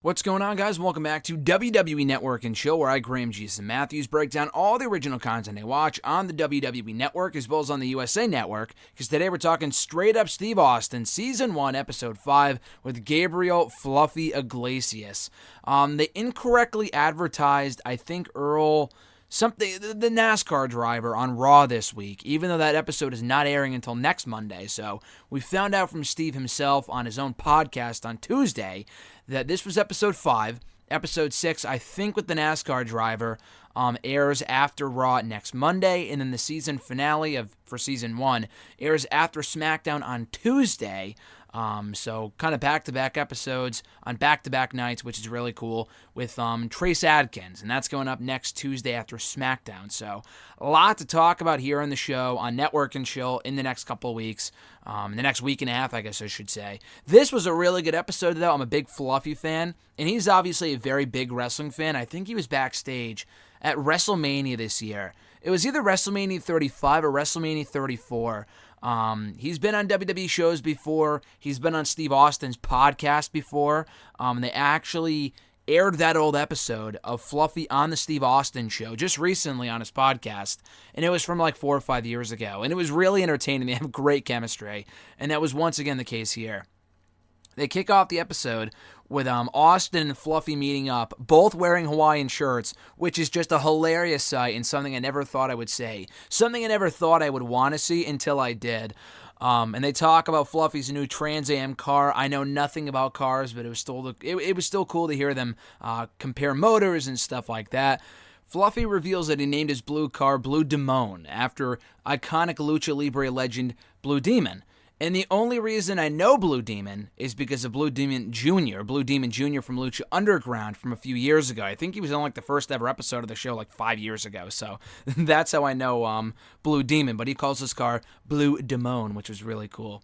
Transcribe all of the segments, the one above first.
What's going on, guys? Welcome back to WWE Network and Chill, where I, Graham Jason Matthews, break down all the original content I watch on the WWE Network as well as on the USA Network, because today we're talking straight up Steve Austin, Season 1, Episode 5, with Gabriel Fluffy Iglesias. They incorrectly advertised, I think, Earl... the NASCAR driver on Raw this week, even though that episode is not airing until next Monday. So we found out from Steve himself on his own podcast on Tuesday that this was episode 5. Episode 6, I think, with the NASCAR driver, airs after Raw next Monday, and then the season finale for Season 1 airs after SmackDown on Tuesday. So kind of back-to-back episodes on back-to-back nights, which is really cool, with Trace Adkins, and that's going up next Tuesday after SmackDown. So a lot to talk about here on the show on Network and Chill in the next couple of weeks, the next week and a half, I guess I should say. This was a really good episode, though. I'm a big Fluffy fan, and he's obviously a very big wrestling fan. I think he was backstage at WrestleMania this year. It was either WrestleMania 35 or WrestleMania 34. He's been on WWE shows before. He's been on Steve Austin's podcast before. They actually aired that old episode of Fluffy on the Steve Austin show just recently on his podcast, and it was from like 4 or 5 years ago, and it was really entertaining. They have great chemistry, and that was once again the case here. They kick off the episode with Austin and Fluffy meeting up, both wearing Hawaiian shirts, which is just a hilarious sight and something I never thought I would say. Something I never thought I would want to see until I did. And they talk about Fluffy's new Trans Am car. I know nothing about cars, but it was still cool to hear them compare motors and stuff like that. Fluffy reveals that he named his blue car Blue Demon after iconic Lucha Libre legend Blue Demon. And the only reason I know Blue Demon is because of Blue Demon Jr. from Lucha Underground from a few years ago. I think he was on like the first ever episode of the show like 5 years ago. So that's how I know Blue Demon. But he calls his car Blue Demon, which was really cool.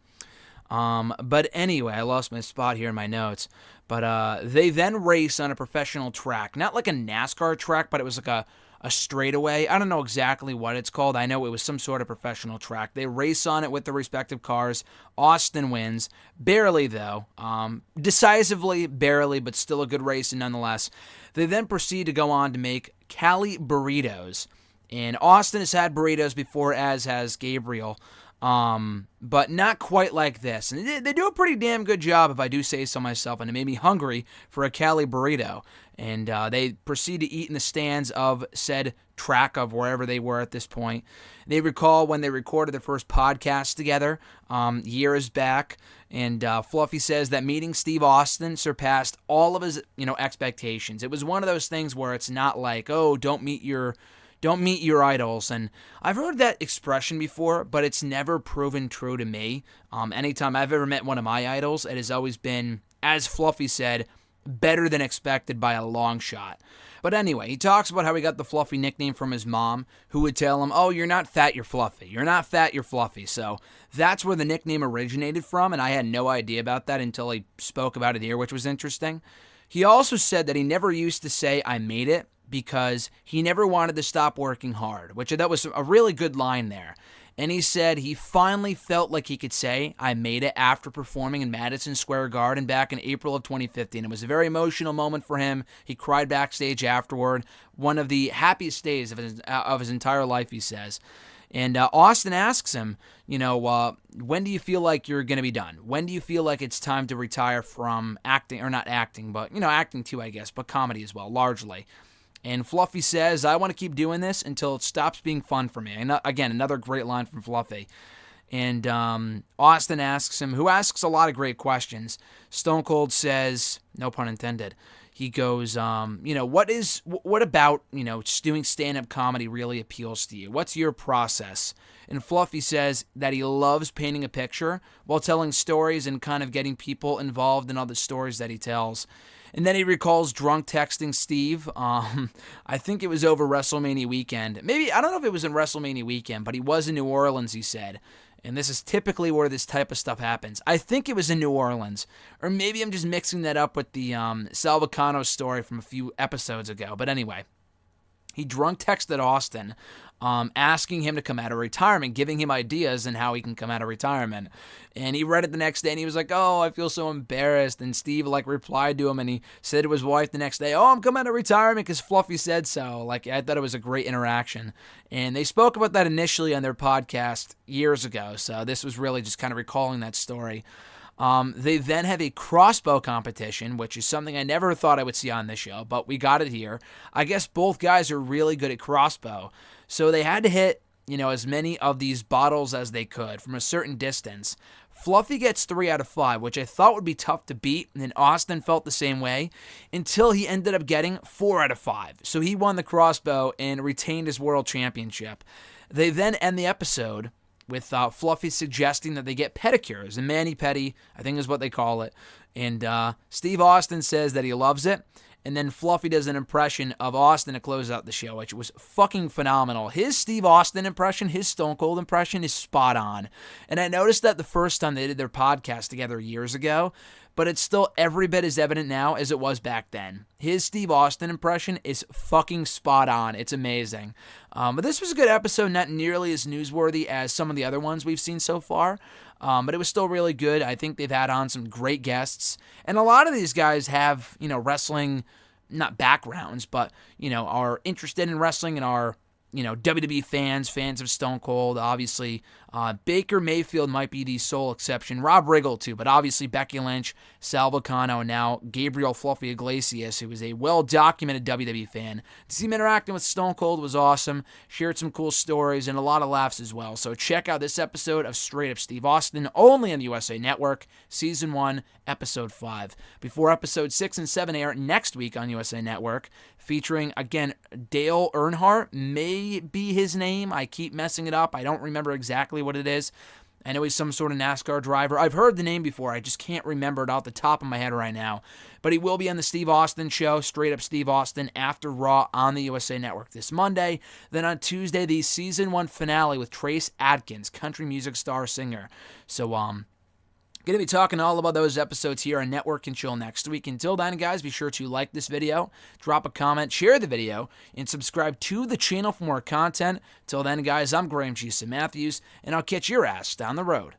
But anyway, I lost my spot here in my notes. But they then race on a professional track. Not like a NASCAR track, but it was like a straightaway. I don't know exactly what it's called. I know it was some sort of professional track. They race on it with the respective cars. Austin wins. Barely, though. Decisively, barely, but still a good race nonetheless. They then proceed to go on to make Cali burritos. And Austin has had burritos before, as has Gabriel. But not quite like this. And they do a pretty damn good job, if I do say so myself, and it made me hungry for a Cali burrito. And they proceed to eat in the stands of said track of wherever they were at this point. They recall when they recorded their first podcast together years back, and Fluffy says that meeting Steve Austin surpassed all of his expectations. It was one of those things where it's not like, oh, don't meet your idols. And I've heard that expression before, but it's never proven true to me. Anytime I've ever met one of my idols, it has always been, as Fluffy said, better than expected by a long shot. But anyway, he talks about how he got the Fluffy nickname from his mom, who would tell him, oh, you're not fat, you're fluffy. You're not fat, you're fluffy. So that's where the nickname originated from, and I had no idea about that until he spoke about it here, which was interesting. He also said that he never used to say, I made it, because he never wanted to stop working hard, which that was a really good line there. And he said he finally felt like he could say, I made it, after performing in Madison Square Garden back in April of 2015. It was a very emotional moment for him. He cried backstage afterward. One of the happiest days of his entire life, he says. And Austin asks him, when do you feel like you're going to be done? When do you feel like it's time to retire from acting, or not acting, but, acting too, I guess, but comedy as well, largely. And Fluffy says, I want to keep doing this until it stops being fun for me. And again, another great line from Fluffy. And Austin asks him, who asks a lot of great questions. Stone Cold says, no pun intended, he goes, what about, doing stand-up comedy really appeals to you? What's your process? And Fluffy says that he loves painting a picture while telling stories and kind of getting people involved in all the stories that he tells. And then he recalls drunk texting Steve. I think it was over WrestleMania weekend. Maybe, I don't know if it was in WrestleMania weekend, but he was in New Orleans, he said. And this is typically where this type of stuff happens. I think it was in New Orleans. Or maybe I'm just mixing that up with the Sal Vulcano story from a few episodes ago. But anyway, he drunk texted Austin, asking him to come out of retirement, giving him ideas on how he can come out of retirement. And he read it the next day, and he was like, oh, I feel so embarrassed. And Steve, replied to him, and he said to his wife the next day, oh, I'm coming out of retirement because Fluffy said so. I thought it was a great interaction. And they spoke about that initially on their podcast years ago, so this was really just kind of recalling that story. They then have a crossbow competition, which is something I never thought I would see on this show, but we got it here. I guess both guys are really good at crossbow, so they had to hit, as many of these bottles as they could from a certain distance. Fluffy gets 3 out of 5, which I thought would be tough to beat, and Austin felt the same way, until he ended up getting 4 out of 5. So he won the crossbow and retained his world championship. They then end the episode with Fluffy suggesting that they get pedicures, a mani-pedi, I think is what they call it. And Steve Austin says that he loves it. And then Fluffy does an impression of Austin to close out the show, which was fucking phenomenal. His Steve Austin impression, his Stone Cold impression is spot on. And I noticed that the first time they did their podcast together years ago, but it's still every bit as evident now as it was back then. His Steve Austin impression is fucking spot on. It's amazing. But this was a good episode, not nearly as newsworthy as some of the other ones we've seen so far. But it was still really good. I think they've had on some great guests. And a lot of these guys have, wrestling, not backgrounds, but, are interested in wrestling and are, WWE fans of Stone Cold. Obviously, Baker Mayfield might be the sole exception. Rob Riggle, too, but obviously Becky Lynch, Sal Vulcano, and now Gabriel Fluffy Iglesias, who is a well-documented WWE fan. To see him interacting with Stone Cold was awesome. Shared some cool stories and a lot of laughs as well. So check out this episode of Straight Up Steve Austin, only on the USA Network, Season 1, Episode 5. Before Episode 6 and 7 air next week on USA Network, featuring, again, Dale Earnhardt, may be his name. I keep messing it up. I don't remember exactly what it is. I know he's some sort of NASCAR driver. I've heard the name before. I just can't remember it off the top of my head right now. But he will be on the Steve Austin Show, Straight Up Steve Austin, after Raw on the USA Network this Monday. Then on Tuesday, the Season 1 finale with Trace Adkins, country music star singer. So, going to be talking all about those episodes here on Network and Chill next week. Until then, guys, be sure to like this video, drop a comment, share the video, and subscribe to the channel for more content. Till then, guys, I'm Graham G. Matthews, and I'll catch your ass down the road.